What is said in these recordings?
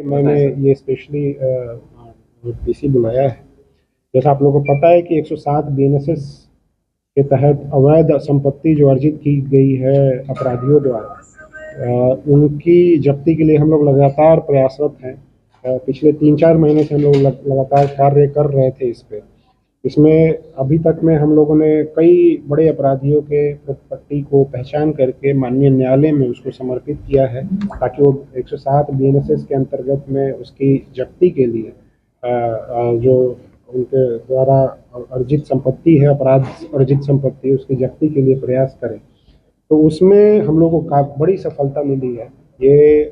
मैंने ये specially PC बुलाया है। जैसा आप लोगों को पता है कि 107 बीएनएसएस के तहत अवैध संपत्ति जो अर्जित की गई है अपराधियों द्वारा, उनकी जब्ती के लिए हम लोग लगातार प्रयासरत हैं। पिछले 3-4 महीने से हम लोग लगातार कार्य कर रहे थे इस पे। इसमें अभी तक में हम लोगों ने कई बड़े अपराधियों के प्रॉपर्टी को पहचान करके माननीय न्यायालय में उसको समर्पित किया है, ताकि वो 107 बीएनएसएस के अंतर्गत में उसकी जब्ती के लिए जो उनके द्वारा अर्जित संपत्ति है, अपराध अर्जित संपत्ति, उसकी जब्ती के लिए प्रयास करें। तो उसमें हम लोगों को बड़ी सफलता मिली है। ये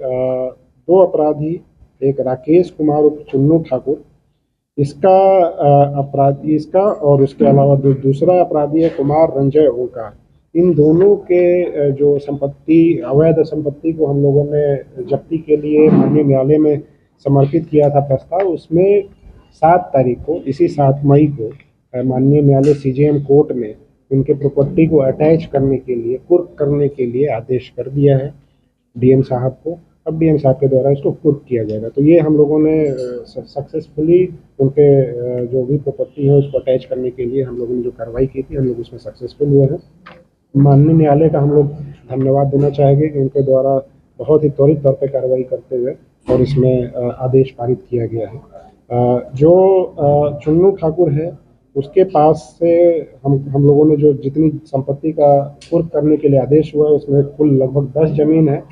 2 अपराधी, एक राकेश कुमार उर्फ चुन्नू ठाकुर, इसका अपराधी इसका और उसके अलावा दूसरा अपराधी है कुमार रंजय ओंकार। इन दोनों के जो संपत्ति, अवैध संपत्ति को हम लोगों ने जब्ती के लिए माननीय न्यायालय में समर्पित किया था प्रस्ताव। उसमें 7 तारीख को, इसी 7 मई को माननीय न्यायालय सीजेएम कोर्ट ने उनके प्रॉपर्टी को अटैच करने के लिए, कुर्क करने के लिए आदेश कर दिया है डीएम साहब को। अब डीएम साहब के द्वारा इसको कुर्क किया जाएगा। तो ये हम लोगों ने सक्सेसफुली उनके जो भी प्रॉपर्टी है उसको अटैच करने के लिए हम लोगों ने जो कार्रवाई की थी, हम लोग उसमें सक्सेसफुल हुए हैं। माननीय न्यायालय का हम लोग धन्यवाद देना चाहेंगे कि उनके द्वारा बहुत ही त्वरित तौर पर कार्रवाई करते हुए और इसमें आदेश पारित किया गया है। जो चुन्नू ठाकुर है, उसके पास से हम लोगों ने जो जितनी संपत्ति का कुर्क करने के लिए आदेश हुआ है, उसमें कुल लगभग 10 जमीन है,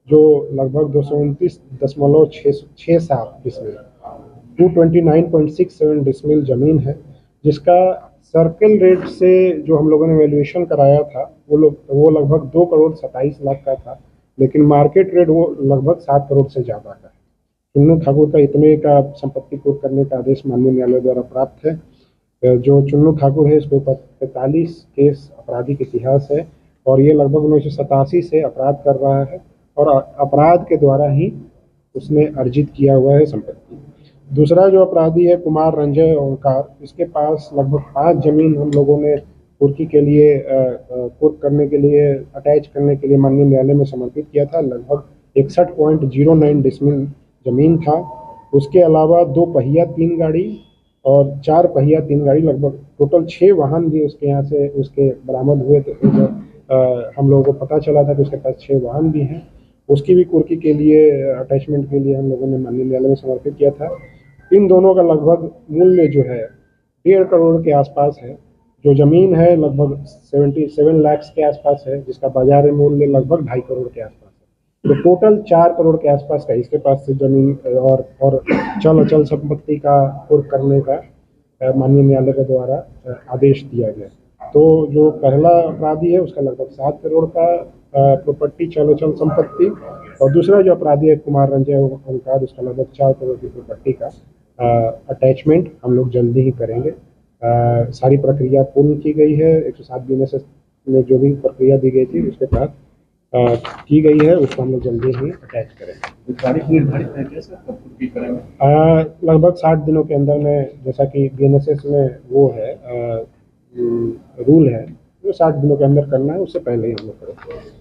जो लगभग 229.67 डिसमिल 229.67 डिसमिल जमीन है, जिसका सर्किल रेट से जो हम लोगों ने वैल्यूएशन कराया था वो लगभग 2,27,00,000 का था, लेकिन मार्केट रेट वो लगभग 7 करोड़ से ज़्यादा का है। चुन्नू ठाकुर का इतने का संपत्ति कुर्क करने का आदेश माननीय न्यायालय द्वारा प्राप्त है। जो चुन्नू ठाकुर है, इसके ऊपर 45 केस आपराधिक इतिहास है और ये लगभग 1987 से अपराध कर रहा है और अपराध के द्वारा ही उसने अर्जित किया हुआ है संपत्ति। दूसरा जो अपराधी है कुमार रंजय ओंकार, इसके पास लगभग 5 जमीन हम लोगों ने कुर्की के लिए कुर्क करने के लिए, अटैच करने के लिए माननीय न्यायालय में समर्पित किया था। लगभग 61.09 डिसमिल जमीन था। उसके अलावा 2 पहिया 3 गाड़ी और 4 पहिया 3 गाड़ी, लगभग टोटल 6 वाहन भी उसके यहाँ से उसके बरामद हुए थे। तो हम लोगों को पता चला था कि उसके पास 6 वाहन भी हैं। उसकी भी कुर्की के लिए, अटैचमेंट के लिए हम लोगों ने माननीय न्यायालय में समर्पित किया था। इन दोनों का लगभग मूल्य जो है 1.5 करोड़ के आसपास है। जो जमीन है लगभग 77 लाख के आसपास है, जिसका बाजार मूल्य लगभग 2.5 करोड़ के आसपास है। तो टोटल 4 करोड़ के आसपास का इसके पास से जमीन और चल अचल संपत्ति का कुर्क करने का माननीय न्यायालय के द्वारा आदेश दिया गया। तो जो पहला अपराधी है उसका लगभग 7 करोड़ का प्रॉपर्टी, चल अचल संपत्ति, और दूसरा जो अपराधी है कुमार रंजय ओंकार, उसका लगभग 4 करोड़ की प्रॉपर्टी का अटैचमेंट हम लोग जल्दी ही करेंगे। सारी प्रक्रिया पूर्ण की गई है। 107 बीएनएसएस में जो भी प्रक्रिया दी गई थी उसके तहत की गई है, उसको हम लोग जल्दी ही अटैच करेंगे। तारीख निर्धारित है क्या सर, कब पूर्ति करेंगे? लगभग 60 दिनों के अंदर में, जैसा कि बीएनएसएस में वो है रूल है, जो 60 दिनों के अंदर करना है, उससे पहले ही हम लोग करेंगे।